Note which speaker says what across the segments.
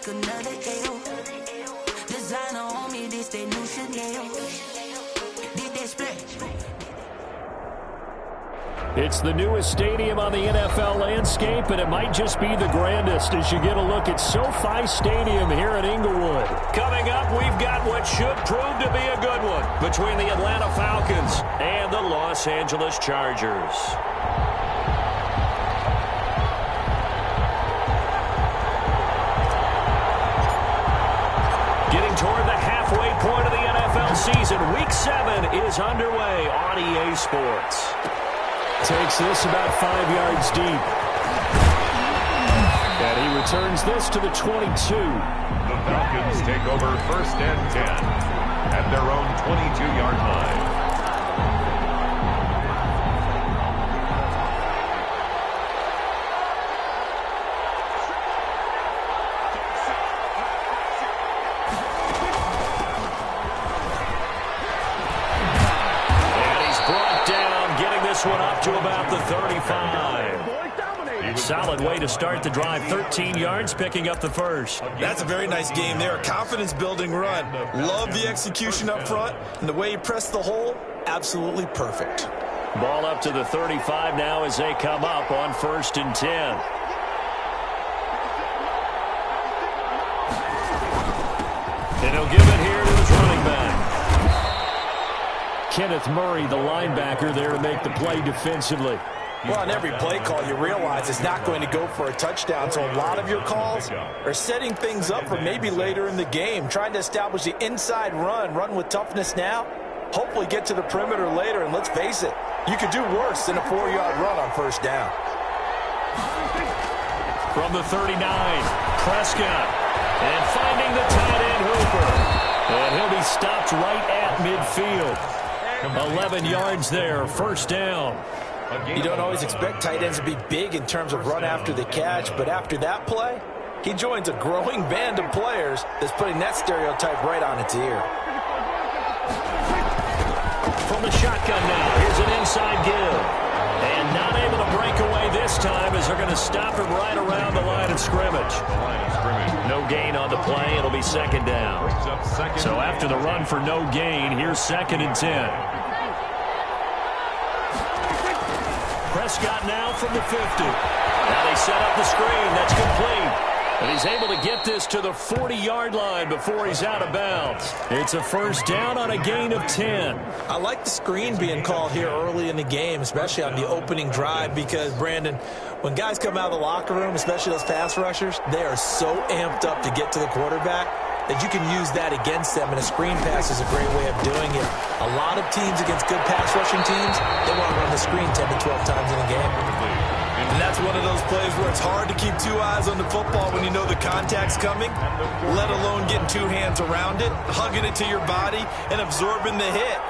Speaker 1: like another L. Designer on me, this that new Chanel. Did that splash.
Speaker 2: It's the newest stadium on the NFL landscape, and it might just be the grandest as you get a look at SoFi Stadium here in Inglewood. Coming up, we've got what should prove to be a good one between the Atlanta Falcons and the Los Angeles Chargers. Getting toward the halfway point of the NFL season, Week 7 is underway on EA Sports. Takes this about 5 yards deep. And he returns this to the 22.
Speaker 3: The Falcons take over 1st and 10 at their own 22-yard line.
Speaker 2: One up to about the 35. Solid way to start the drive. 13 yards, picking up the first.
Speaker 4: That's a very nice game there. A confidence-building run. Love the execution up front, and the way he pressed the hole, absolutely perfect.
Speaker 2: Ball up to the 35 now as they come up on 1st and 10. And he'll give it here to his running back. Kenneth Murray, the linebacker, there to make the play defensively.
Speaker 4: Well, on every play call, you realize it's not going to go for a touchdown, so a lot of your calls are setting things up for maybe later in the game, trying to establish the inside run with toughness now, hopefully get to the perimeter later, and let's face it, you could do worse than a 4-yard run on 1st down.
Speaker 2: From the 39, Prescott, and finding the tight end Hooper, and he'll be stopped right at midfield. 11 yards there, 1st down.
Speaker 4: You don't always expect tight ends to be big in terms of run after the catch, but after that play, he joins a growing band of players that's putting that stereotype right on its ear.
Speaker 2: From the shotgun now, here's an inside give. And not able to break away this time as they're going to stop him right around the line of scrimmage. No gain on the play. It'll be 2nd down. So after the run for no gain, here's 2nd and 10. Prescott now from the 50. Now they set up the screen. That's complete. And he's able to get this to the 40-yard line before he's out of bounds. It's a 1st down on a gain of 10.
Speaker 4: I like the screen being called here early in the game, especially on the opening drive, because, Brandon, when guys come out of the locker room, especially those pass rushers, they are so amped up to get to the quarterback that you can use that against them, and a screen pass is a great way of doing it. A lot of teams against good pass rushing teams, they want to run the screen 10 to 12 times in a game. And that's one of those plays where it's hard to keep 2 eyes on the football when you know the contact's coming, let alone getting 2 hands around it, hugging it to your body, and absorbing the hit,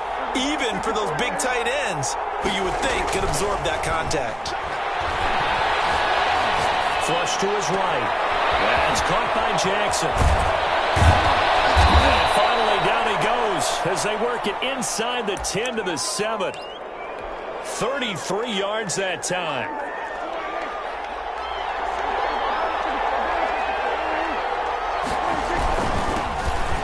Speaker 4: even for those big tight ends who you would think could absorb that contact.
Speaker 2: Flush to his right. That's caught by Jackson. And finally down he goes as they work it inside the 10 to the 7. 33 yards that time.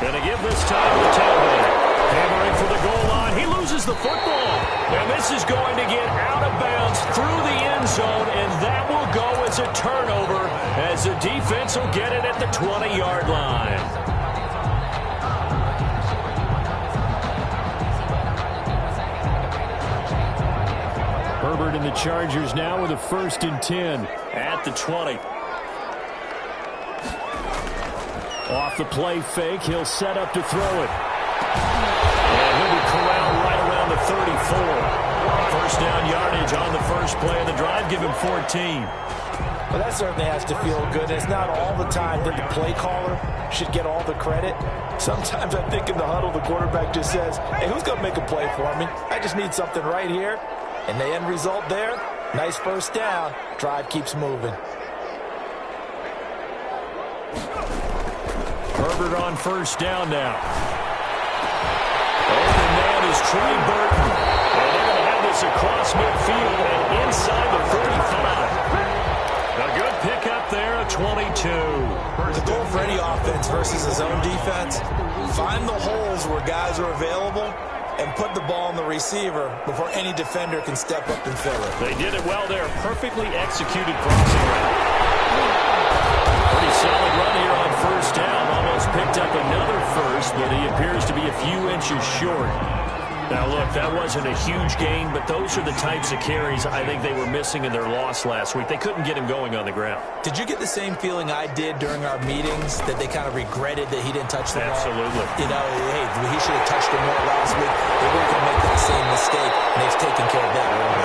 Speaker 2: Gonna give this time to tailback. Hammering for the goal line. He loses the football. And this is going to get out of bounds through the end zone, and that will go as a turnover as the defense will get it at the 20-yard line. Herbert and the Chargers now with a 1st and 10 at the 20. Off the play fake, he'll set up to throw it. And he'll be corralled right around the 34. 1st down yardage on the first play of the drive, give him 14.
Speaker 4: Well, that certainly has to feel good. It's not all the time that the play caller should get all the credit. Sometimes I think in the huddle, the quarterback just says, hey, who's going to make a play for me? I just need something right here. And the end result there, nice 1st down. Drive keeps moving.
Speaker 2: Herbert on 1st down now. Open man is Trey Burton. And they're going to have this across midfield and inside the 35. A good pickup there, a 22.
Speaker 4: The goal for any offense versus his own defense, find the holes where guys are available and put the ball on the receiver before any defender can step up and fill it.
Speaker 2: They did it well there. Perfectly executed crossing route. Pretty solid run here on first down. Almost picked up another first, but he appears to be a few inches short. Now, look, that wasn't a huge gain, but those are the types of carries I think they were missing in their loss last week. They couldn't get him going on the ground.
Speaker 4: Did you get the same feeling I did during our meetings, that they kind of regretted that he didn't touch the ball?
Speaker 2: Absolutely.
Speaker 4: You know, hey, he should have touched it more last week. They weren't going to make that same mistake, and they've taken care of that early.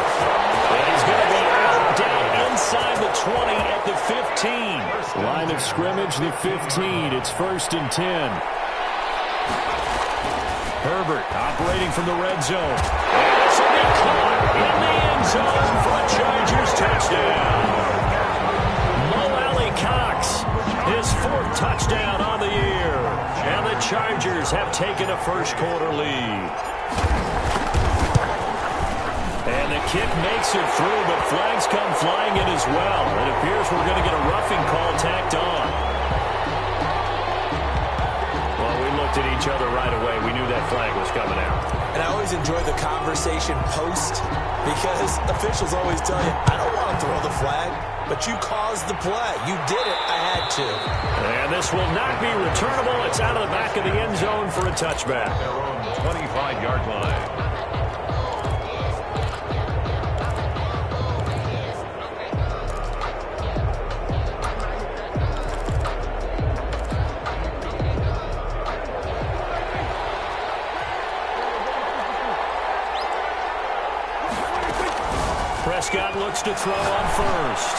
Speaker 2: And he's going to be out down inside the 20 at the 15. Line of scrimmage, the 15. It's 1st and 10. Herbert operating from the red zone. And it's going to be caught in the end zone for a Chargers touchdown. Mo Alley Cox, his 4th touchdown on the year. And the Chargers have taken a first quarter lead. And the kick makes it through, but flags come flying in as well. It appears we're going to get a roughing call tacked on. At each other right away. We knew that flag was coming out.
Speaker 4: And I always enjoy the conversation post, because officials always tell you, I don't want to throw the flag, but you caused the play. You did it. I had to.
Speaker 2: And this will not be returnable. It's out of the back of the end zone for a touchback.
Speaker 3: Their own 25-yard line.
Speaker 2: Prescott looks to throw on first.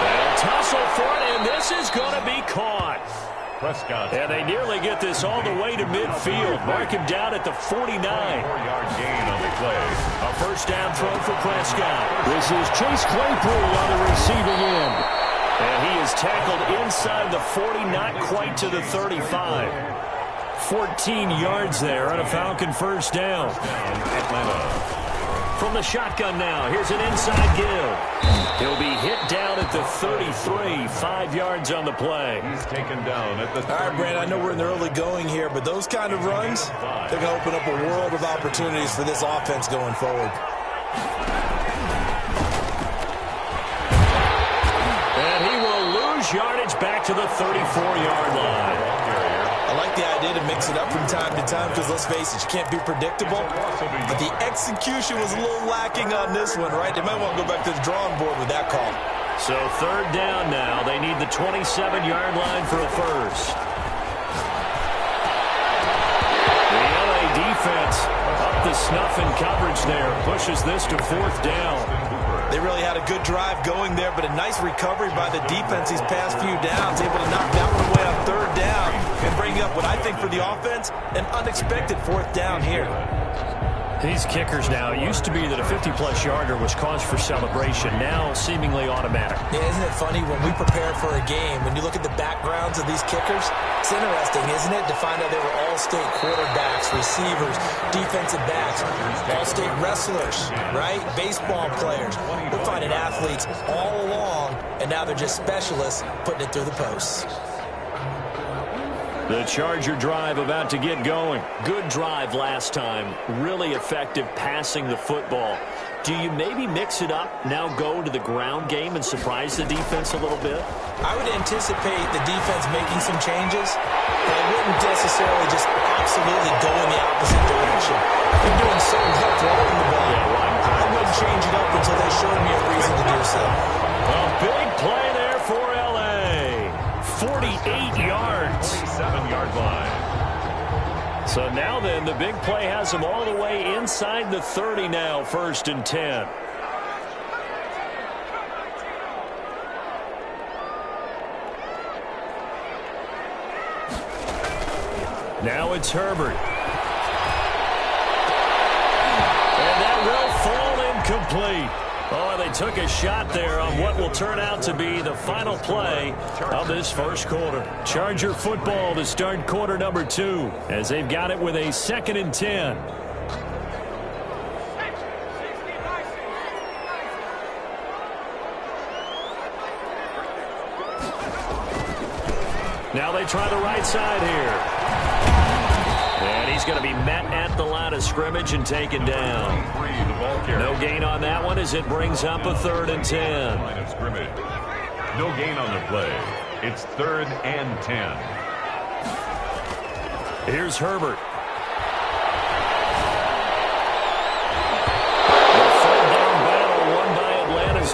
Speaker 2: They'll tussle for it, and this is going to be caught.
Speaker 3: Prescott.
Speaker 2: And they nearly get this all the way to midfield. Mark him down at the 49.
Speaker 3: 4-yard gain on the play.
Speaker 2: A first down throw for Prescott. This is Chase Claypool on the receiving end. And he is tackled inside the 40, not quite to the 35. 14 yards there on a Falcon first down.
Speaker 3: Atlanta.
Speaker 2: From the shotgun now, here's an inside give. He'll be hit down at the 33, 5 yards on the play.
Speaker 3: He's taken down at the 30.
Speaker 4: All right, Brandon, I know we're in the early going here, but those kind of runs, they're going to open up a world of opportunities for this offense going forward.
Speaker 2: And he will lose yardage back to the 34-yard line.
Speaker 4: I like the idea to mix it up from time to time because, let's face it, you can't be predictable. But the execution was a little lacking on this one, right? They might want to go back to the drawing board with that call.
Speaker 2: So 3rd down now. They need the 27-yard line for a first. The LA defense up the snuff in coverage there. Pushes this to 4th down.
Speaker 4: They really had a good drive going there, but a nice recovery by the defense these past few downs, able to knock that one away on 3rd down and bring up what I think for the offense, an unexpected 4th down here.
Speaker 2: These kickers now, it used to be that a 50-plus yarder was cause for celebration, now seemingly automatic.
Speaker 4: Yeah, isn't it funny when we prepare for a game, when you look at the backgrounds of these kickers, it's interesting, isn't it, to find out they were all-state quarterbacks, receivers, defensive backs, all-state wrestlers, right? Baseball players. We're finding athletes all along, and now they're just specialists putting it through the posts.
Speaker 2: The Charger drive about to get going. Good drive last time. Really effective passing the football. Do you maybe mix it up, now go to the ground game and surprise the defense a little bit?
Speaker 4: I would anticipate the defense making some changes, but I wouldn't necessarily just absolutely go in the opposite direction. They're doing so well throwing the ball. I wouldn't change it up until they showed me a reason to do so.
Speaker 2: A big play there for LA. 48 yards.
Speaker 3: 47-yard line.
Speaker 2: So now then, the big play has them all the way inside the 30 now, 1st and 10. Now it's Herbert. And that will fall incomplete. Oh, they took a shot there on what will turn out to be the final play of this first quarter. Charger football to start quarter number 2 as they've got it with a 2nd and 10. Now they try the right side here. And he's going to be met at the line of scrimmage and taken down. No gain on that one as it brings up a 3rd and 10.
Speaker 3: Line of scrimmage. No gain on the play. It's 3rd and 10.
Speaker 2: Here's Herbert.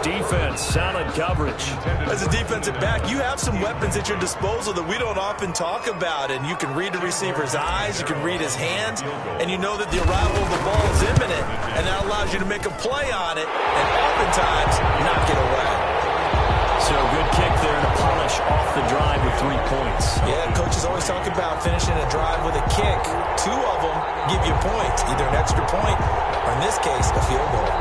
Speaker 2: Defense, solid coverage.
Speaker 4: As a defensive back, you have some weapons at your disposal that we don't often talk about, and you can read the receiver's eyes, you can read his hands, and you know that the arrival of the ball is imminent, and that allows you to make a play on it, and oftentimes not get away.
Speaker 2: So good kick there to polish off the drive with 3 points.
Speaker 4: Yeah, coaches always talk about finishing a drive with a kick. 2 of them give you points, either an extra point or, in this case, a field goal.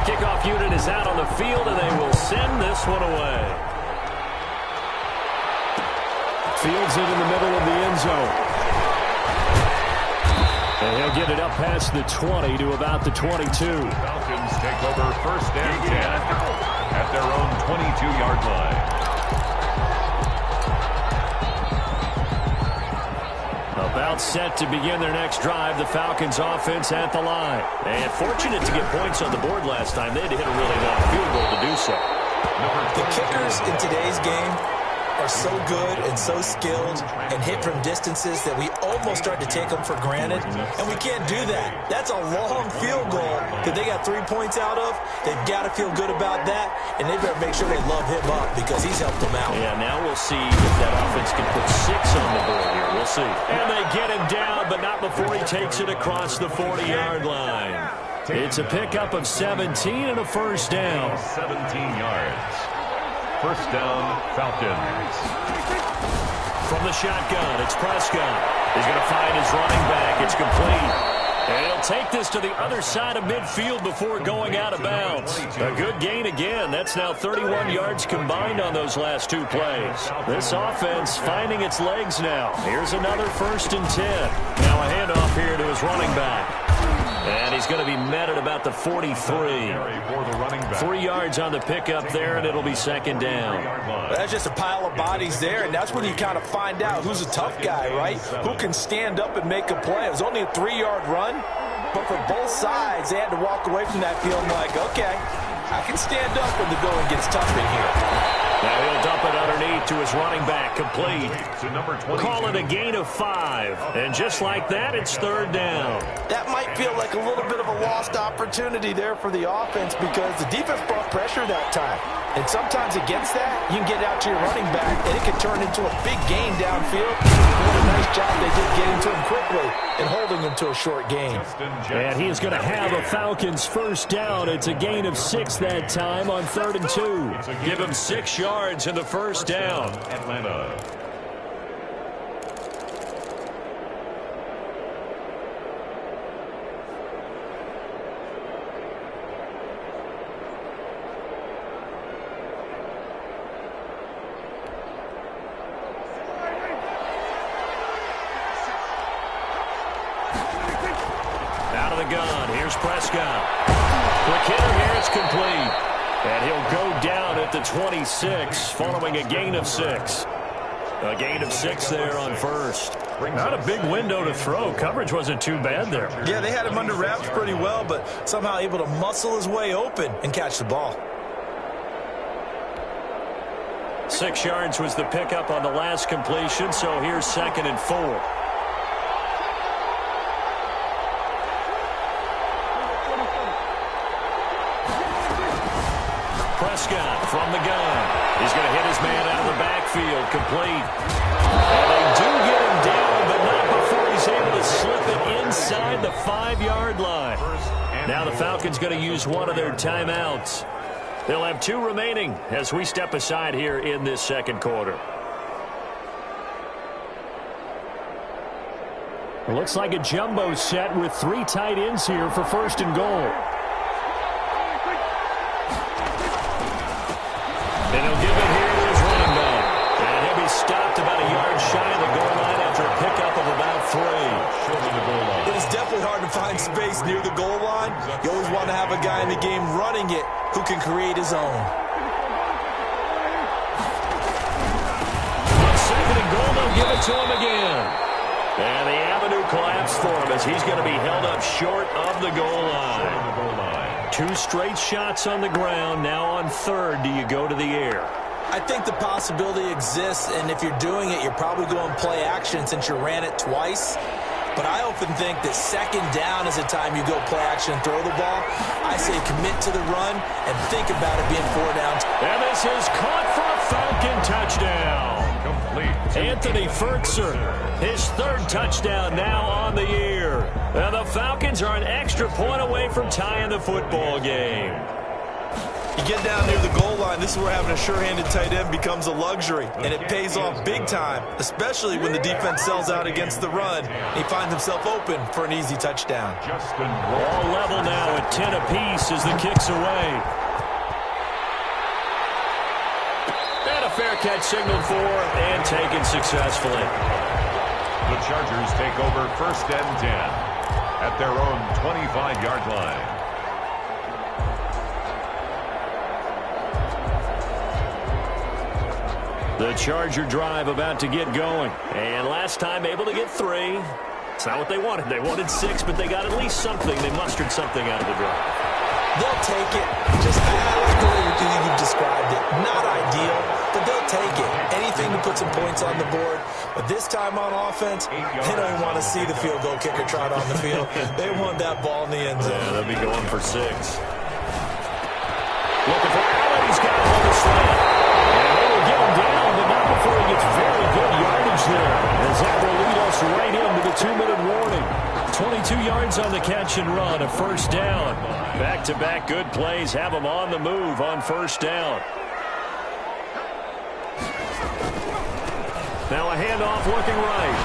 Speaker 2: Kickoff unit is out on the field, and they will send this one away. Fields it in the middle of the end zone. And he'll get it up past the 20 to about the 22.
Speaker 3: Falcons take over 1st and 10 at their own 22-yard line.
Speaker 2: About set to begin their next drive, the Falcons offense at the line. And fortunate to get points on the board last time. They had to hit a really long field goal to do so.
Speaker 4: The kickers in today's game are so good and so skilled and hit from distances that we almost start to take them for granted, and we can't do that. That's a long field goal that they got 3 points out of. They've got to feel good about that, and they better make sure they love him up because he's helped them out.
Speaker 2: Yeah, now we'll see if that offense can put 6 on the board here. We'll see. And they get him down, but not before he takes it across the 40-yard line. It's a pickup of 17 and a 1st down.
Speaker 3: 17 yards. 1st down, Falcons.
Speaker 2: From the shotgun, it's Prescott. He's going to find his running back. It's complete. And he'll take this to the other side of midfield before going out of bounds. A good gain again. That's now 31 yards combined on those last 2 plays. This offense finding its legs now. Here's another 1st and 10. Now a handoff here to his running back. And he's going to be met at about the 43. 3 yards on the pickup there, and it'll be 2nd down.
Speaker 4: That's just a pile of bodies there, and that's when you kind of find out who's a tough guy, right? Who can stand up and make a play. It was only a 3-yard run, but for both sides, they had to walk away from that feeling like, okay, I can stand up when the going gets tough in here.
Speaker 2: Now he'll dump it underneath to his running back, complete. Call it a gain of 5. And just like that, it's 3rd down.
Speaker 4: That might feel like a little bit of a lost opportunity there for the offense because the defense brought pressure that time. And sometimes against that, you can get out to your running back, and it can turn into a big gain downfield. What a nice job they did getting to him quickly and holding him to a short gain.
Speaker 2: And he is going to have a Falcons 1st down. It's a gain of 6 that time on 3rd and 2. Give him 6 yards in the 1st down.
Speaker 3: Atlanta.
Speaker 2: Out of the gun, here's Prescott. Quick hitter here, it's complete. And he'll go down at the 26 following a gain of 6. A gain of 6 there on 1st. Not a big window to throw. Coverage wasn't too bad there.
Speaker 4: Yeah, they had him under wraps pretty well, but somehow able to muscle his way open and catch the ball.
Speaker 2: 6 yards was the pickup on the last completion, so here's 2nd and 4. Prescott from the gun. He's going to hit his man out of the backfield, complete. And they do get him down, but not before he's able to slip it inside the 5-yard line. Now the Falcons going to use one of their timeouts. They'll have 2 remaining as we step aside here in this 2nd quarter. It looks like a jumbo set with 3 tight ends here for 1st and goal. And he'll give it here to his running back. And he'll be stopped about a yard shy of the goal line after a pickup of about 3.
Speaker 4: It is definitely hard to and find space near the goal line, you always want to have a guy in the game running it who can create his own.
Speaker 2: On second and goal, they'll give it to him again. And the avenue collapsed for him as he's going to be held up short of the goal line. 2 straight shots on the ground. Now on third, do you go to the air?
Speaker 4: I think the possibility exists, and if you're doing it, you're probably going play action since you ran it twice. But I often think that second down is the time you go play action and throw the ball. I say commit to the run and think about it being 4 downs.
Speaker 2: And this is caught for a Falcon touchdown.
Speaker 3: Complete.
Speaker 2: Anthony Fertzer, his 3rd touchdown now on the year. And the Falcons are an extra point away from tying the football game.
Speaker 4: You get down near the goal line, this is where having a sure-handed tight end becomes a luxury, and it pays off big time, especially when the defense sells out against the run. He finds himself open for an easy touchdown.
Speaker 2: All level now at 10 apiece as the kick's away. And a fair catch signaled for and taken successfully.
Speaker 3: The Chargers take over 1st and 10 at their own 25-yard line.
Speaker 2: The Charger drive about to get going. And last time able to get 3. It's not what they wanted. They wanted 6, but they got at least something. They mustered something out of the drive.
Speaker 4: They'll take it. Just I like the way you've described it. Not ideal, but they'll take it. Anything to put some points on the board. But this time on offense, they don't even want to see the field goal kicker trot on the field. They want that ball in the end zone.
Speaker 2: Yeah, they'll be going for 6. Looking for Allen. He's got him on the slant. And they will get him down, but not before he gets very good yardage there. As that will lead us right into the 2-minute warning. 22 yards on the catch and run, a 1st down. Back-to-back good plays have him on the move on 1st down. Now a handoff looking right.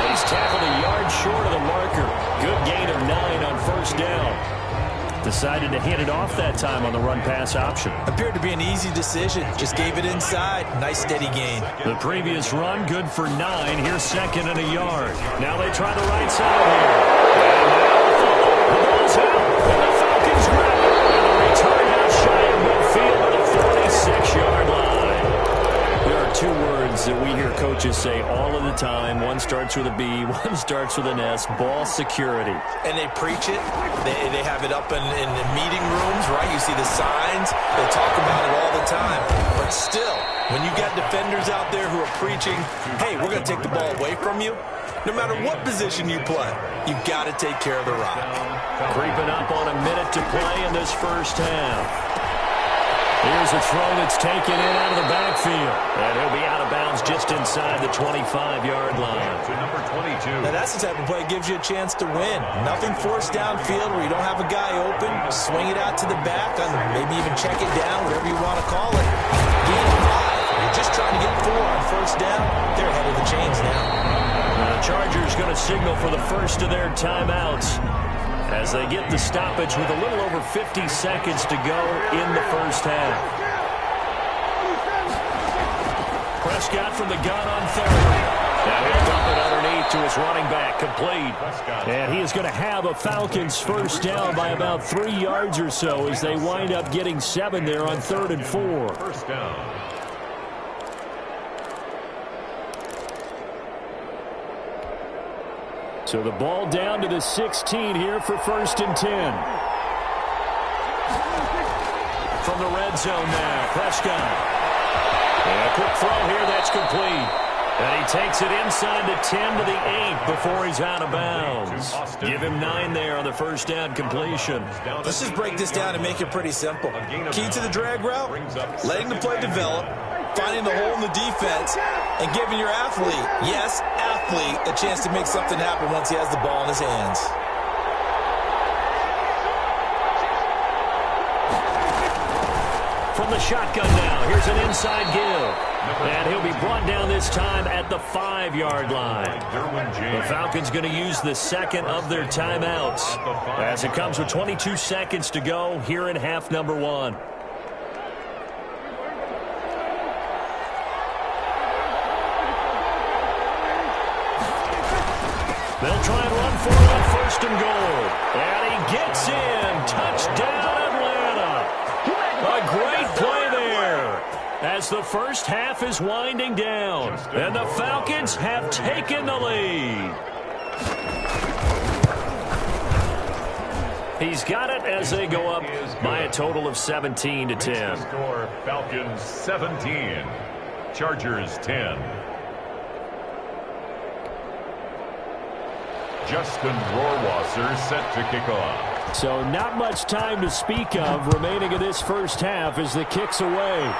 Speaker 2: He's tackled a yard short of the marker. Good gain of 9 on 1st down. Decided to hand it off that time on the run-pass option.
Speaker 4: Appeared to be an easy decision. Just gave it inside. Nice steady gain.
Speaker 2: The previous run, good for 9. Here's 2nd and a yard. Now they try the right side here. And the ball's out. And the Falcons grab it. And the return out shy of midfield at the 46-yard line. There are 2 words that we hear coaches say all of the time. One starts with a B, one starts with an S. Ball security.
Speaker 4: And they preach it. They have it up in the meeting rooms, right? You see the signs. They talk about it all the time. But still, when you got defenders out there who are preaching, hey, we're going to take the ball away from you, no matter what position you play, you've got to take care of the rock.
Speaker 2: Creeping up on a minute to play in this 1st half. Here's a throw that's taken in out of the backfield. And he'll be out of bounds just inside the 25-yard line.
Speaker 3: To number 22.
Speaker 4: Now that's the type of play that gives you a chance to win. Nothing forced downfield where you don't have a guy open. Swing it out to the back, maybe even check it down, whatever you want to call it. Gain of 5. You're just trying to get 4 on 1st down. They're ahead of the chains now.
Speaker 2: The Chargers going to signal for the first of their timeouts as they get the stoppage with a little over 50 seconds to go in the 1st half. Prescott from the gun on 3rd. Now he'll dump it underneath to his running back, complete. And he is going to have a Falcons 1st down by about 3 yards or so as they wind up getting 7 there on 3rd and 4.
Speaker 3: 1st down.
Speaker 2: So the ball down to the 16 here for 1st and 10. From the red zone now, Prescott. And a quick throw here, that's complete. And he takes it inside the 10 to the 8 before he's out of bounds. Give him 9 there on the 1st down completion.
Speaker 4: Let's just break this down and make it pretty simple. Key to the drag route, letting the play develop, finding the hole in the defense, and giving your athlete, yes, athlete, a chance to make something happen once he has the ball in his hands.
Speaker 2: From the shotgun now, here's an inside give. And he'll be brought down this time at the 5-yard line. The Falcons going to use the 2nd of their timeouts as it comes with 22 seconds to go here in half number 1. They'll try and run for it on 1st and goal. And he gets in. Touchdown, Atlanta. A great play there as the first half is winding down. And the Falcons have taken the lead. He's got it as they go up by a total of 17-10.
Speaker 3: Score, Falcons 17, Chargers 10. Justin Rohrwasser set to kick off.
Speaker 2: So not much time to speak of remaining in this first half as the kick's away.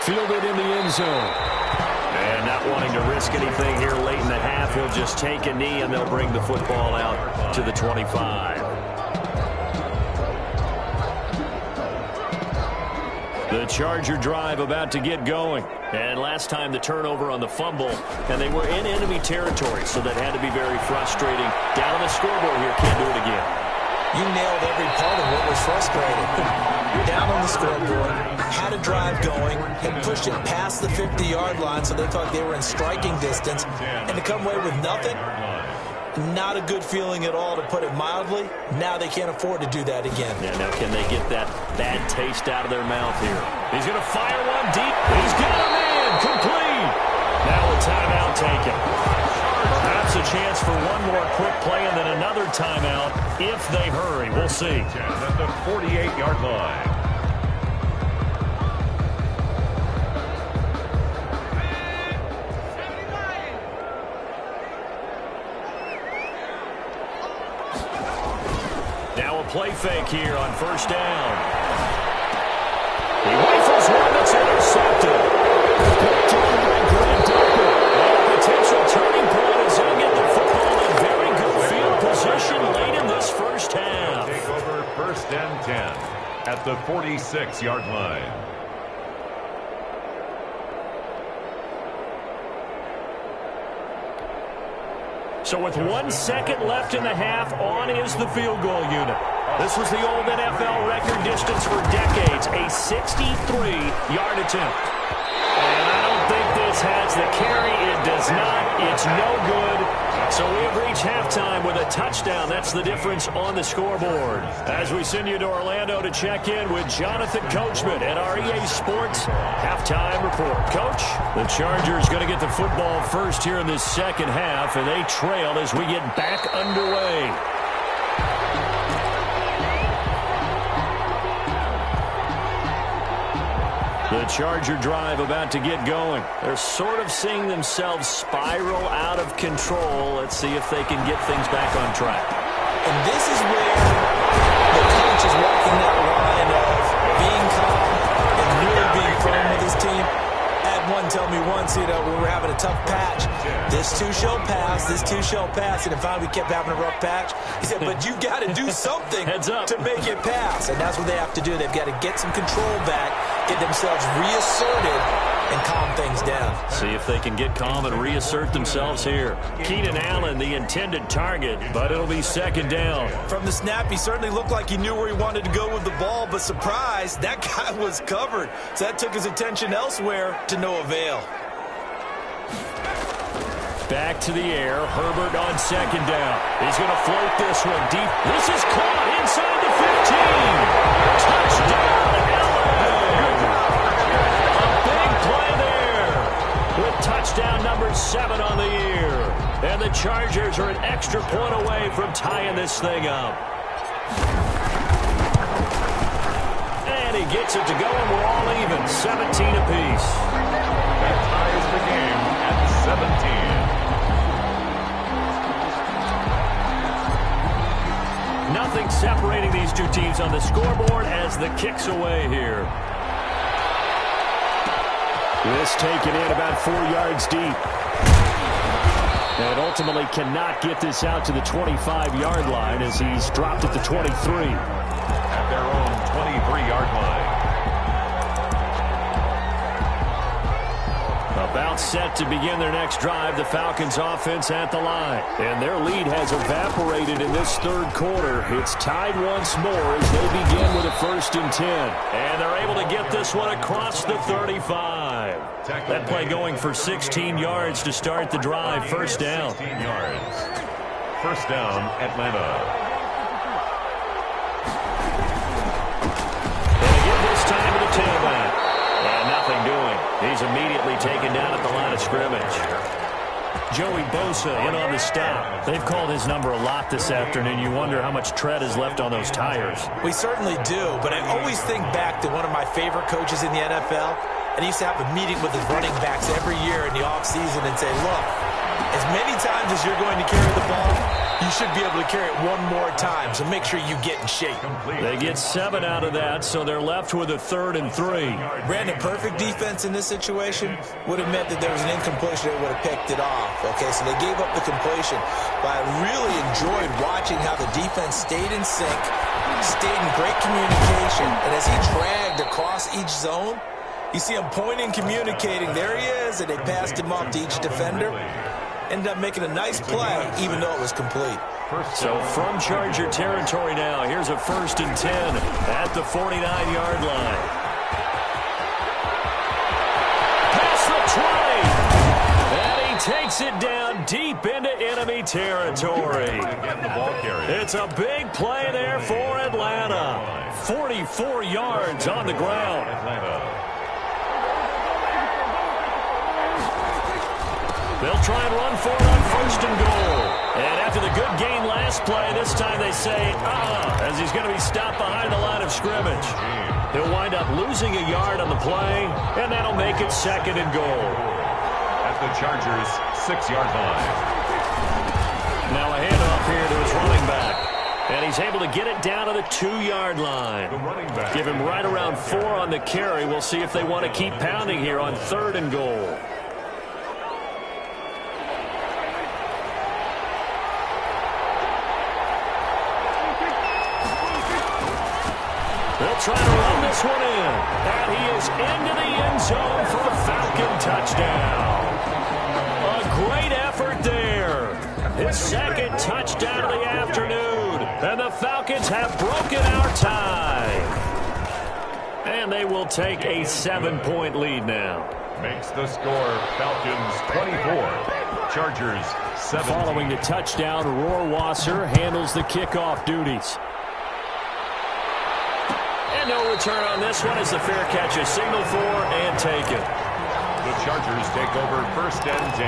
Speaker 2: Fielded in the end zone. And not wanting to risk anything here late in the half, he'll just take a knee and they'll bring the football out to the 25. The Charger drive about to get going. And last time the turnover on the fumble, and they were in enemy territory, so that had to be very frustrating. Down on the scoreboard here, can't do it again.
Speaker 4: You nailed every part of what was frustrating. You're down on the scoreboard, had a drive going, had pushed it past the 50-yard line, so they thought they were in striking distance, and to come away with nothing, not a good feeling at all, to put it mildly. Now they can't afford to do that again.
Speaker 2: Yeah, now can they get that bad taste out of their mouth here? He's going to fire one deep. He's got a man. Complete. Now a timeout taken. Perhaps a chance for one more quick play and then another timeout if they hurry. We'll see.
Speaker 3: At the 48-yard line.
Speaker 2: Now a play fake here on 1st down. He rifles one that's intercepted. Picked on by Grant Delpit. And a potential turning point as they'll get the football in very good field position late in this first half.
Speaker 3: Take over 1st and 10 at the 46-yard line.
Speaker 2: So with 1 second left in the half, on is the field goal unit. This was the old NFL record distance for decades, a 63-yard attempt. And I don't think this has the carry. It does not. It's no good. So we have reached halftime with a touchdown. That's the difference on the scoreboard. As we send you to Orlando to check in with Jonathan Coachman at our EA Sports halftime report. Coach, the Chargers going to get the football first here in this second half, and they trail as we get back underway. The Charger drive about to get going. They're sort of seeing themselves spiral out of control. Let's see if they can get things back on track.
Speaker 4: And this is where the coach is walking that line of being calm and really being firm with his team. I had one tell me once, when we were having a tough patch, this too shall pass, this too shall pass, and finally we kept having a rough patch. He said, but you got to do something to make it pass, and that's what they have to do. They've got to get some control back, get themselves reasserted, and calm things down.
Speaker 2: See if they can get calm and reassert themselves here. Keenan Allen, the intended target, but it'll be 2nd down.
Speaker 4: From the snap, he certainly looked like he knew where he wanted to go with the ball, but surprise, that guy was covered. So that took his attention elsewhere to no avail.
Speaker 2: Back to the air. Herbert on 2nd down. He's going to float this one deep. This is caught inside the 15. Touchdown, Allen. A big play there with touchdown number 7 on the year. And the Chargers are an extra point away from tying this thing up. And he gets it to go, and we're all even. 17 apiece.
Speaker 3: That ties the game at 17.
Speaker 2: Nothing separating these two teams on the scoreboard as the kick's away here. This taken in about 4 yards deep. And ultimately cannot get this out to the 25-yard line as he's dropped at the 23.
Speaker 3: At their own 23-yard line.
Speaker 2: About set to begin their next drive, the Falcons offense at the line. And their lead has evaporated in this third quarter. It's tied once more as they begin with a 1st and 10. And they're able to get this one across the 35. That play going for 16 yards to start the drive. 1st down.
Speaker 3: 16 yards. 1st down, Atlanta.
Speaker 2: And again this time to the tailback. And nothing doing. He's immediately taken down at the line of scrimmage. Joey Bosa in on the stop. They've called his number a lot this afternoon. You wonder how much tread is left on those tires.
Speaker 4: We certainly do, but I always think back to one of my favorite coaches in the NFL, and he used to have a meeting with his running backs every year in the offseason and say, look, as many times as you're going to carry the ball, you should be able to carry it one more time, so make sure you get in shape.
Speaker 2: They get 7 out of that, so they're left with a 3rd and 3.
Speaker 4: Brandon, perfect defense in this situation would have meant that there was an incompletion that would have picked it off. Okay, so they gave up the completion, but I really enjoyed watching how the defense stayed in sync, stayed in great communication, and as he dragged across each zone, you see him pointing, communicating. There he is, and they passed him off to each defender. Ended up making a nice play, even though it was complete.
Speaker 2: So from Charger territory now, here's a 1st and 10 at the 49-yard line. Past the 20. And he takes it down deep into enemy territory. It's a big play there for Atlanta. 44 yards on the ground. They'll try and run for it on 1st and goal. And after the good gain last play, this time they say, as he's going to be stopped behind the line of scrimmage. He'll wind up losing a yard on the play, and that'll make it 2nd and goal.
Speaker 3: At the Chargers' 6-yard line.
Speaker 2: Now a handoff here to his running back. And he's able to get it down to the 2-yard line. Give him right around 4 on the carry. We'll see if they want to keep pounding here on 3rd and goal. They'll try to run this one in. And he is into the end zone for a Falcon touchdown. A great effort there. His 2nd touchdown of the afternoon. And the Falcons have broken our tie. And they will take a 7-point lead now.
Speaker 3: Makes the score Falcons 24. Chargers 7.
Speaker 2: Following the touchdown, Rohrwasser handles the kickoff duties. And no return on this one as the fair catch is signaled for and taken.
Speaker 3: The Chargers take over 1st and 10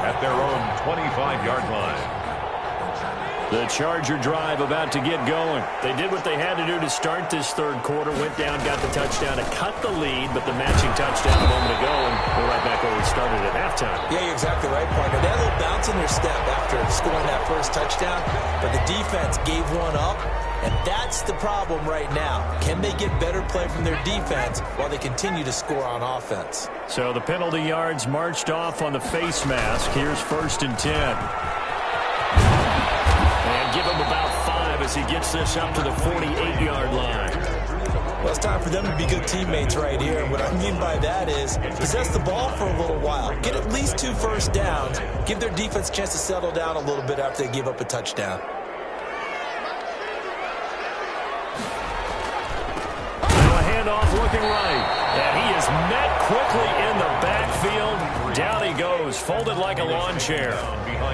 Speaker 3: at their own 25-yard line.
Speaker 2: The Charger drive about to get going. They did what they had to do to start this third quarter. Went down, got the touchdown to cut the lead, but the matching touchdown a moment ago, and we're right back where we started at halftime.
Speaker 4: Yeah, you're exactly right, partner. They had a little bounce in their step after scoring that first touchdown, but the defense gave one up, and that's the problem right now. Can they get better play from their defense while they continue to score on offense?
Speaker 2: So the penalty yards marched off on the face mask. Here's 1st and 10. And give him about 5 as he gets this up to the 48-yard line.
Speaker 4: Well, it's time for them to be good teammates right here. And what I mean by that is possess the ball for a little while. Get at least 2 first downs. Give their defense a chance to settle down a little bit after they give up a touchdown.
Speaker 2: Now a handoff looking right. And he is met quickly in the backfield. Down he goes, folded like a lawn chair.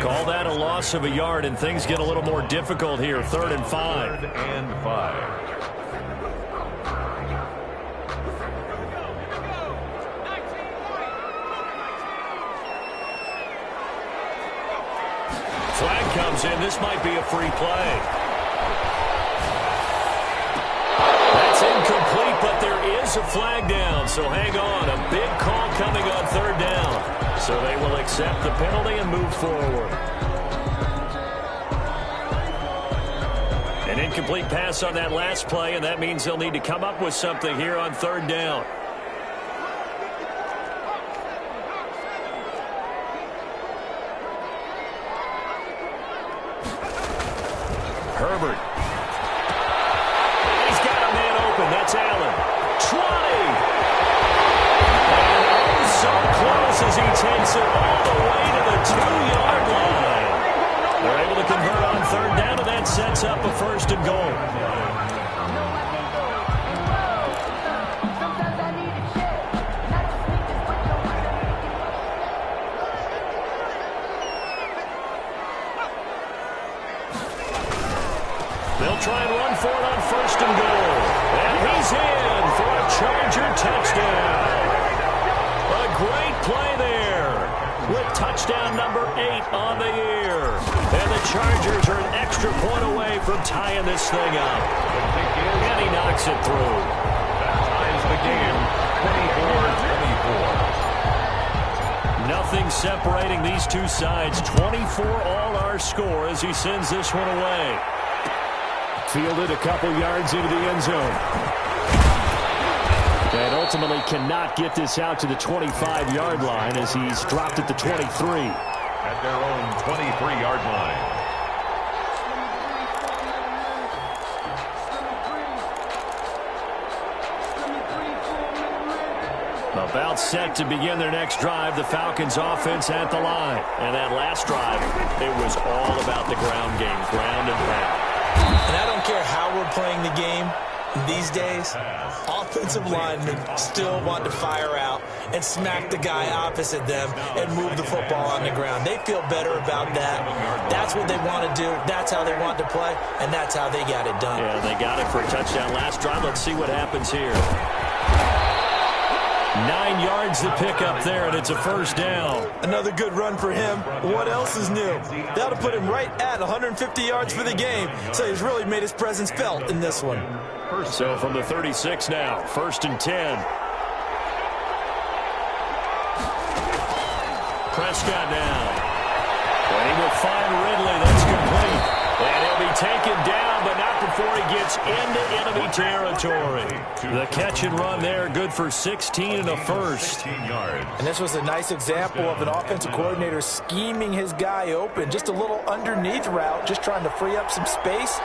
Speaker 2: Call that a loss of a yard, and things get a little more difficult here. 3rd and 5.
Speaker 3: 3rd and 5.
Speaker 2: Flag comes in. This might be a free play. That's incomplete, but there is a flag down, so hang on. A big call coming on 3rd down. So they will accept the penalty and move forward. An incomplete pass on that last play, and that means they'll need to come up with something here on 3rd down. Herbert. He's got a man open. That's Allen. 20. And oh, so close. and goal. They'll try and run for it on first and goal. And he's in for a Charger touchdown. A great play there with touchdown number 8 on the year. And the Chargers are an extra point away from tying this thing up. And he knocks it through.
Speaker 3: That ties the game, 24-24.
Speaker 2: Nothing separating these two sides. 24 all our score as he sends this one away. Fielded a couple yards into the end zone. And ultimately cannot get this out to the 25-yard line as he's dropped at the 23.
Speaker 3: At their own 23-yard line.
Speaker 2: About set to begin their next drive, the Falcons offense at the line. And that last drive, it was all about the ground game, ground and pound.
Speaker 4: And I don't care how we're playing the game these days, offensive linemen still want to fire out and smack the guy opposite them and move the football on the ground. They feel better about that. That's what they want to do. That's how they want to play, and that's how they got it done.
Speaker 2: Yeah, they got it for a touchdown last drive. Let's see what happens here. 9 yards to pick up there, and it's a first down.
Speaker 4: Another good run for him. What else is new? That'll put him right at 150 yards for the game, so he's really made his presence felt in this one.
Speaker 2: So from the 36 now, first and 10. Prescott now. And he will find Ridley. That's complete. And he'll be taken down, but not before he gets into enemy territory. The catch and run there, good for 16 and a first.
Speaker 4: And this was a nice example of an offensive coordinator scheming his guy open. Just a little underneath route, just trying to free up some space.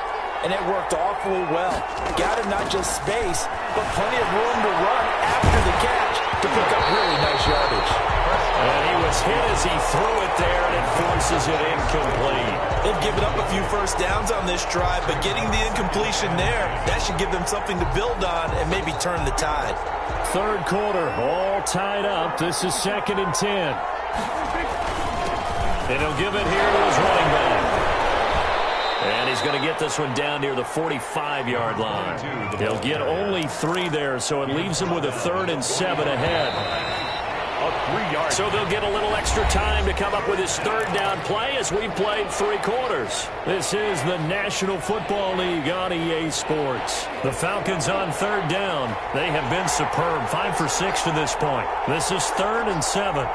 Speaker 4: And it worked awfully well. Got him not just space, but plenty of room to run after the catch to pick up really nice yardage.
Speaker 2: And he was hit as he threw it there, and it forces it incomplete.
Speaker 4: They've given up a few first downs on this drive, but getting the incompletion there, that should give them something to build on and maybe turn the tide.
Speaker 2: Third quarter, all tied up. This is second and 10. And he'll give it here to his running back. And he's going to get this one down near the 45-yard line. He'll get only 3 there, so it leaves him with a 3rd and 7 ahead. So they'll get a little extra time to come up with his 3rd down play as we've played 3 quarters. This is the National Football League on EA Sports. The Falcons on 3rd down. They have been superb, 5 for 6 to this point. This is 3rd and 7.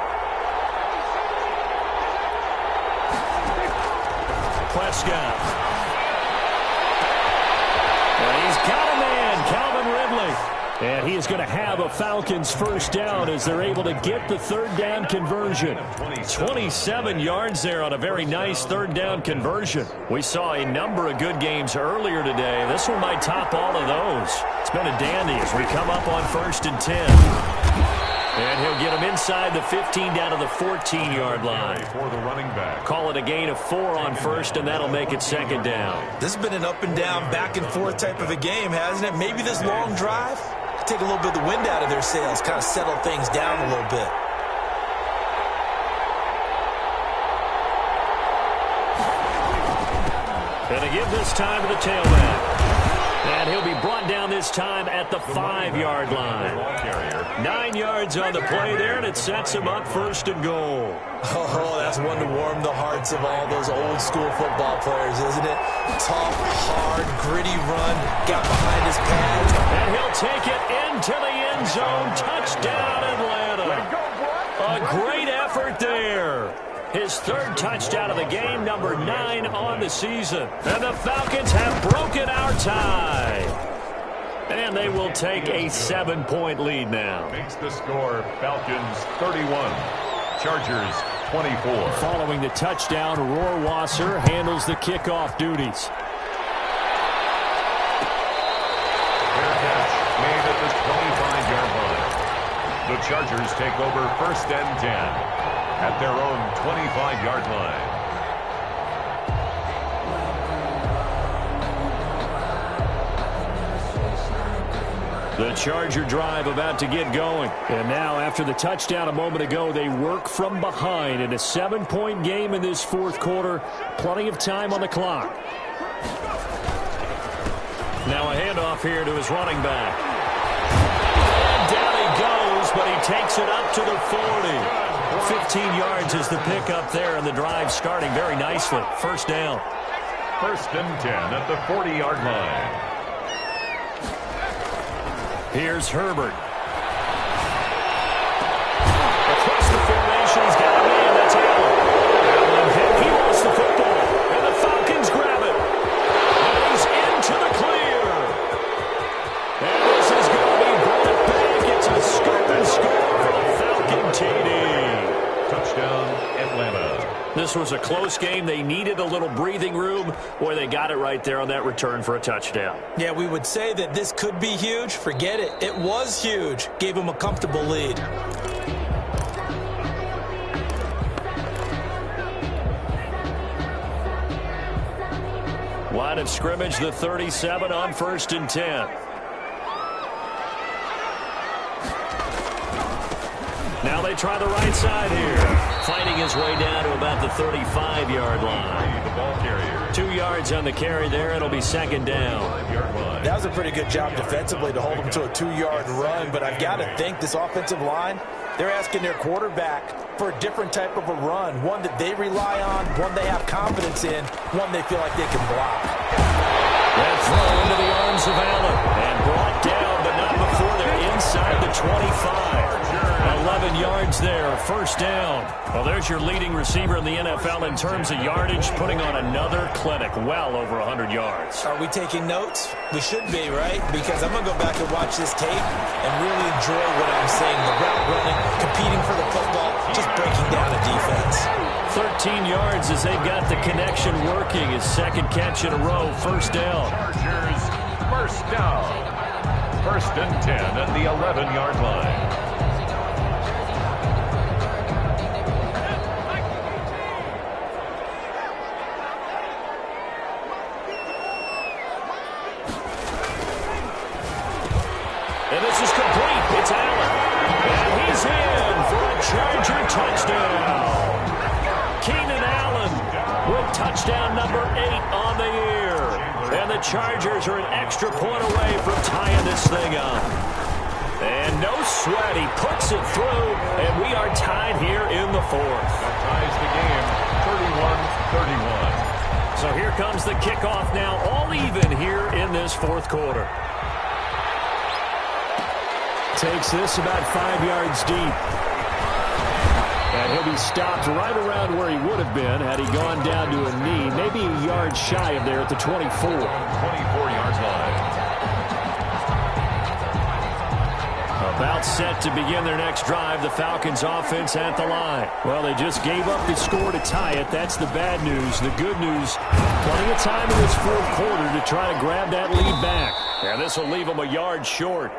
Speaker 2: Prescott. And he's got a man, Calvin Ridley. And he is going to have a Falcons first down as they're able to get the 3rd down conversion. 27 yards there on a very nice 3rd down conversion. We saw a number of good games earlier today. This one might top all of those. It's been a dandy as we come up on 1st and 10. And he'll get him inside the 15 down to the 14-yard line.
Speaker 3: For the running back.
Speaker 2: Call it a gain of 4 on 1st, and that'll make it 2nd down.
Speaker 4: This has been an up and down, back and forth type of a game, hasn't it? Maybe this long drive take a little bit of the wind out of their sails, kind of settle things down a little bit.
Speaker 2: And to give this time to the tailback. And he'll be brought down this time at the 5-yard line. 9 yards on the play there, and it sets him up 1st and goal.
Speaker 4: Oh, that's one to warm the hearts of all those old school football players, isn't it? Tough, hard, gritty run, got behind his pads.
Speaker 2: And he'll take it into the end zone. Touchdown, Atlanta. A great effort there. His 3rd touchdown of the game, number 9 on the season. And the Falcons have broken our tie. And they will take a 7-point lead now.
Speaker 3: Makes the score Falcons 31, Chargers 24.
Speaker 2: Following the touchdown, Rohrwasser handles the kickoff duties.
Speaker 3: Fair catch made at the 25-yard line. The Chargers take over 1st and 10. At their own 25-yard line.
Speaker 2: The Charger drive about to get going. And now, after the touchdown a moment ago, they work from behind in a 7-point game in this fourth quarter. Plenty of time on the clock. Now a handoff here to his running back. And down he goes, but he takes it up to the 40. 15 yards is the pickup there, and the drive starting very nicely. First down.
Speaker 3: First and 10 at the 40-yard line.
Speaker 2: Here's Herbert. Across the formation, he's got a man. That's Allen. Allen, he lost the football, and the Falcons grab it. And he's into the clear. And this is going to be brought back. It's a scoop and score for the Falcon TD.
Speaker 3: Touchdown, Atlanta.
Speaker 2: This was a close game. They needed a little breathing room. Boy, they got it right there on that return for a touchdown.
Speaker 4: Yeah, we would say that this could be huge. Forget it. It was huge. Gave them a comfortable lead.
Speaker 2: Line of scrimmage, the 37 on 1st and 10. Now they try the right side here. Fighting his way down to about the 35-yard line.
Speaker 3: The ball carrier.
Speaker 2: 2 yards on the carry there. It'll be second down.
Speaker 3: 5-yard line.
Speaker 4: That was a pretty good job defensively to hold them to a 2-yard run, but I've got to think this offensive line, they're asking their quarterback for a different type of a run, one that they rely on, one they have confidence in, one they feel like they can block.
Speaker 2: That throw into the arms of Allen and brought down, but not before they're inside the 25. 11 yards there, first down. Well, there's your leading receiver in the NFL in terms of yardage, putting on another clinic, well over 100 yards.
Speaker 4: Are we taking notes? We should be, right? Because I'm going to go back and watch this tape and really enjoy what I'm seeing. The route running, competing for the football, just breaking down a defense.
Speaker 2: 13 yards as they've got the connection working. His second catch in a row, first down.
Speaker 3: Chargers, first down. First and 10 at the 11-yard line.
Speaker 2: And this is complete. It's Allen. And he's in for a Charger touchdown. Keenan Allen with touchdown number 8 on the year. And the Chargers are an extra point away from tying this thing up. And no sweat. He puts it through, and we are tied here in the fourth.
Speaker 3: That ties the game, 31-31.
Speaker 2: So here comes the kickoff now, all even here in this fourth quarter. Takes this about 5 yards deep. And he'll be stopped right around where he would have been had he gone down to a knee, maybe a yard shy of there at the 24.
Speaker 3: 24 yards line.
Speaker 2: About set to begin their next drive, the Falcons offense at the line. Well, they just gave up the score to tie it. That's the bad news. The good news, plenty of time in this fourth quarter to try to grab that lead back. And this will leave them a yard short.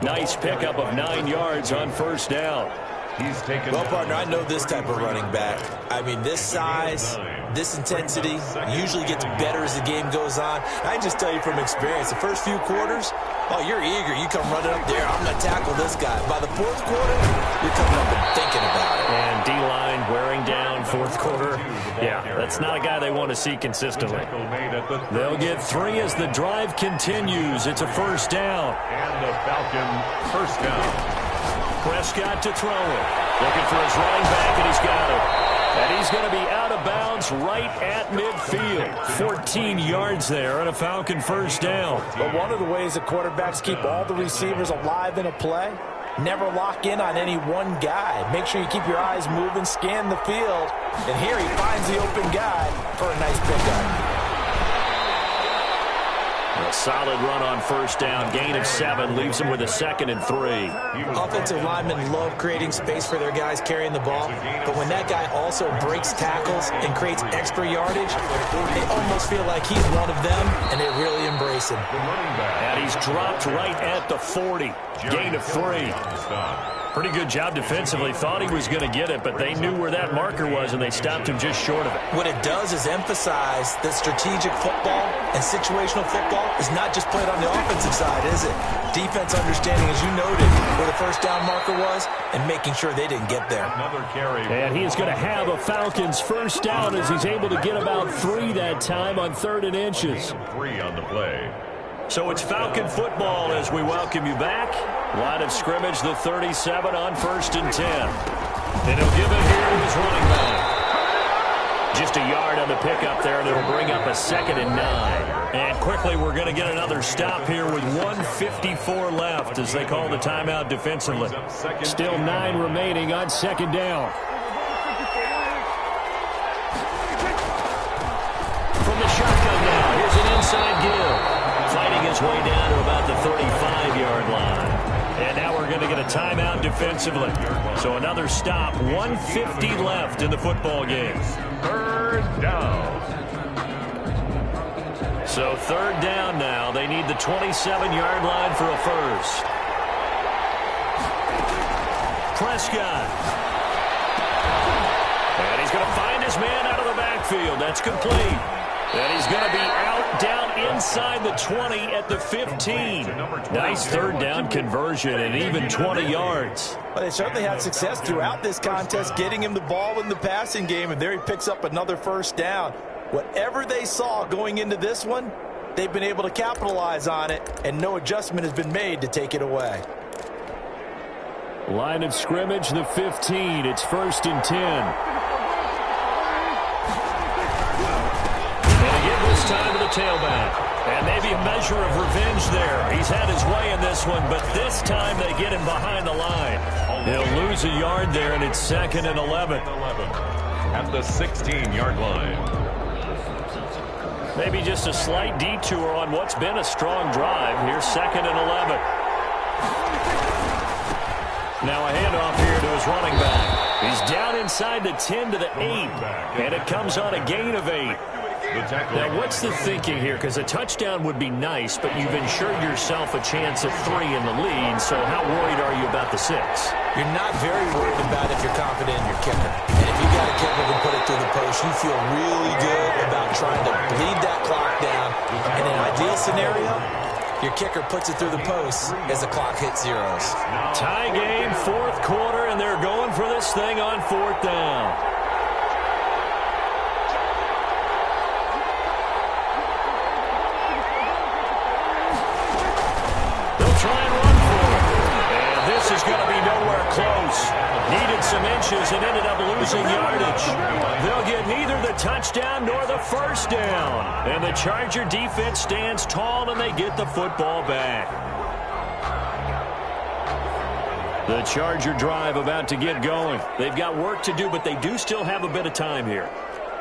Speaker 2: Nice pickup of 9 yards on first down.
Speaker 3: He's taken.
Speaker 4: Well, partner, I know this type of running back. I mean, this size, this intensity usually gets better as the game goes on. I just tell you from experience, the first few quarters, oh, you're eager. You come running up there. I'm going to tackle this guy. By the fourth quarter, you're coming up and thinking about it.
Speaker 2: And D-line wearing down fourth quarter. Yeah, that's not a guy they want to see consistently. They'll get 3 as the drive continues. It's a first down.
Speaker 3: And the Falcon first down.
Speaker 2: Prescott to throw it. Looking for his running back, and he's got it. And he's going to be out of bounds right at midfield. 14 yards there and a Falcon first down.
Speaker 4: But one of the ways that quarterbacks keep all the receivers alive in a play, never lock in on any one guy. Make sure you keep your eyes moving, scan the field. And here he finds the open guy for a nice pickup.
Speaker 2: A solid run on first down. Gain of 7 leaves them with a 2nd and 3.
Speaker 4: Offensive linemen love creating space for their guys carrying the ball, but when that guy also breaks tackles and creates extra yardage, they almost feel like he's one of them, and they really embrace him.
Speaker 2: And he's dropped right at the 40. Gain of 3. Pretty good job defensively. Thought he was going to get it, but they knew where that marker was, and they stopped him just short of it.
Speaker 4: What it does is emphasize that strategic football and situational football is not just played on the offensive side, is it? Defense understanding, as you noted, where the first down marker was and making sure they didn't get there.
Speaker 3: Another carry.
Speaker 2: And he is going to have a Falcons first down as he's able to get about 3 that time on 3rd and inches.
Speaker 3: 3 on the play.
Speaker 2: So it's Falcon football as we welcome you back. Line of scrimmage, the 37 on 1st and 10. And he'll give it here to his running back. Just a yard on the pickup there, and it'll bring up a 2nd and 9. And quickly, we're going to get another stop here with 1:54 left as they call the timeout defensively. Still 9 remaining on 2nd down. From the shotgun now, here's an inside give. Fighting his way down to about the 35-yard line. And now we're going to get a timeout defensively. So another stop, 1:50 left in the football game.
Speaker 3: 3rd down.
Speaker 2: So 3rd down now. They need the 27-yard line for a first. Prescott. And he's going to find his man out of the backfield. That's complete. And he's going to be out down inside the 20 at the 15. Nice 3rd down conversion and even 20 yards.
Speaker 4: Well, they certainly had success throughout this contest, getting him the ball in the passing game, and there he picks up another first down. Whatever they saw going into this one, they've been able to capitalize on it, and no adjustment has been made to take it away.
Speaker 2: Line of scrimmage, the 15. It's 1st and 10. This time to the tailback. And maybe a measure of revenge there. He's had his way in this one, but this time they get him behind the line. He'll lose a yard there, and it's 2nd and 11.
Speaker 3: At the 16-yard line.
Speaker 2: Maybe just a slight detour on what's been a strong drive. Here's 2nd and 11. Now a handoff here to his running back. He's down inside the 10 to the 8, and it comes on a gain of 8. Now, what's the thinking here? Because a touchdown would be nice, but you've ensured yourself a chance at 3 in the lead, so how worried are you about the 6?
Speaker 4: You're not very worried about if you're confident in your kicker. And if you got a kicker who can put it through the post, you feel really good about trying to bleed that clock down. In an ideal scenario, your kicker puts it through the post as the clock hits zeros.
Speaker 2: Tie game, 4th quarter, and they're going for this thing on 4th down. Try and run for it. And this is going to be nowhere close. Needed some inches and ended up losing yardage. They'll get neither the touchdown nor the first down. And the Charger defense stands tall and they get the football back. The Charger drive about to get going. They've got work to do, but they do still have a bit of time here.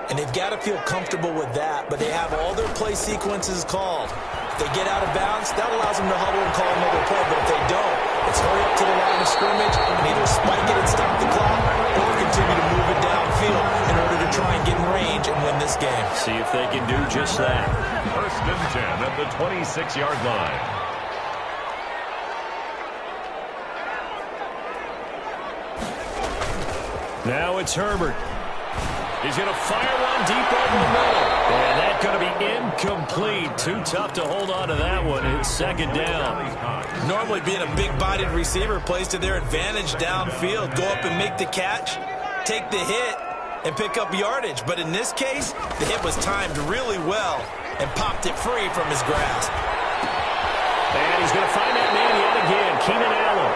Speaker 4: And they've got to feel comfortable with that, but they have all their play sequences called. If they get out of bounds, that allows them to huddle and call another play, but if they don't, it's hurry up to the line of scrimmage and either spike it and stop the clock or continue to move it downfield in order to try and get in range and win this game.
Speaker 2: See if they can do just that.
Speaker 3: 1st and 10 at the 26-yard line.
Speaker 2: Now it's Herbert. He's going to fire one deep over the middle. And that's going to be incomplete. Too tough to hold on to that one. It's 2nd down.
Speaker 4: Normally being a big-bodied receiver plays to their advantage downfield. Go up and make the catch, take the hit, and pick up yardage. But in this case, the hit was timed really well and popped it free from his grasp.
Speaker 2: And he's going to find that man yet again, Keenan Allen.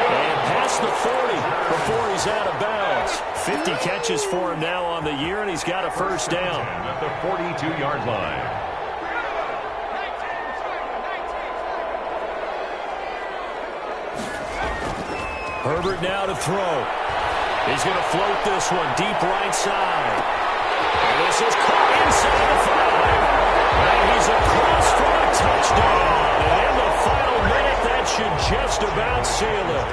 Speaker 2: And past the 40 before he's out of bounds. 50 catches for him now on the year, and he's got a first down.
Speaker 3: At the 42-yard line.
Speaker 2: Herbert now to throw. He's going to float this one deep right side. And this is caught inside the 5. And he's across for a touchdown. And in the final minute, that should just about seal it.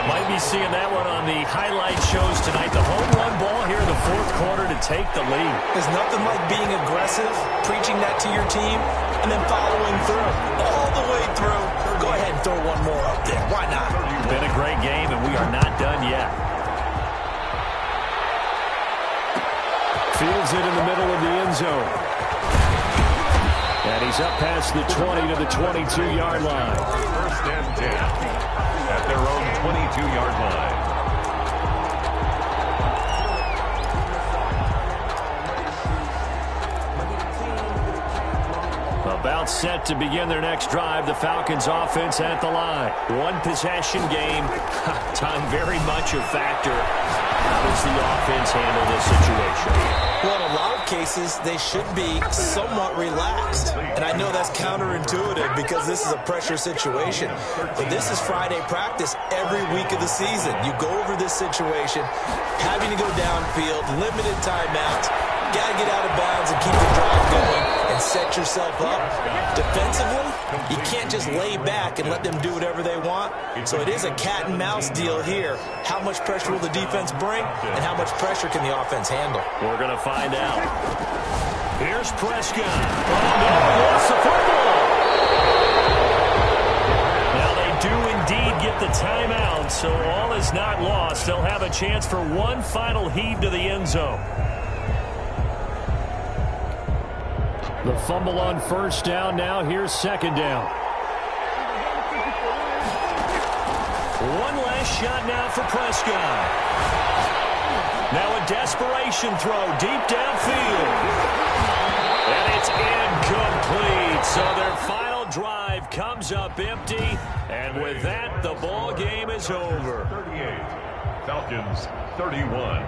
Speaker 2: Might be seeing that one on the highlight shows tonight. The home run ball here in the 4th quarter to take the lead.
Speaker 4: There's nothing like being aggressive, preaching that to your team, and then following through, all the way through. Go ahead and throw one more up there. Why not?
Speaker 2: Been a great game, and we are not done yet. Fields it in the middle of the end zone. And he's up past the 20 to the 22-yard line.
Speaker 3: First and 10 at their own 22-yard line.
Speaker 2: About set to begin their next drive. The Falcons offense at the line. One possession game. Time very much a factor. How does the offense handle this situation?
Speaker 4: Well, in a lot of cases, they should be somewhat relaxed. And I know that's counterintuitive because this is a pressure situation. But this is Friday practice every week of the season. You go over this situation, having to go downfield, limited timeouts, got to get out of bounds and keep the drive going and set yourself up. Defensively, you can't just lay back and let them do whatever they want. So it is a cat and mouse deal here. How much pressure will the defense bring and how much pressure can the offense handle?
Speaker 2: We're going to find out. Here's Prescott. Oh, no, he lost the football. Now they do indeed get the timeout, so all is not lost. They'll have a chance for one final heave to the end zone. The fumble on first down. Now here's second down. One last shot now for Prescott. Now a desperation throw deep downfield. And it's incomplete. So their final drive comes up empty. And with that, the ball game is over.
Speaker 3: 38. Falcons 31.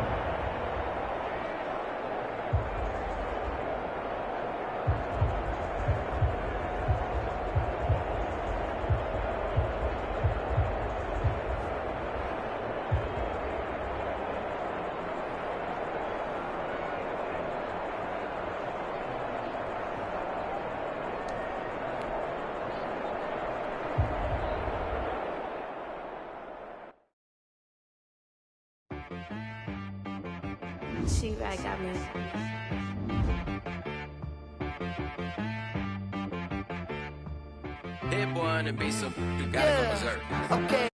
Speaker 5: She right got me.
Speaker 6: Hit boy on the beat, so you gotta go berserk.
Speaker 5: Okay.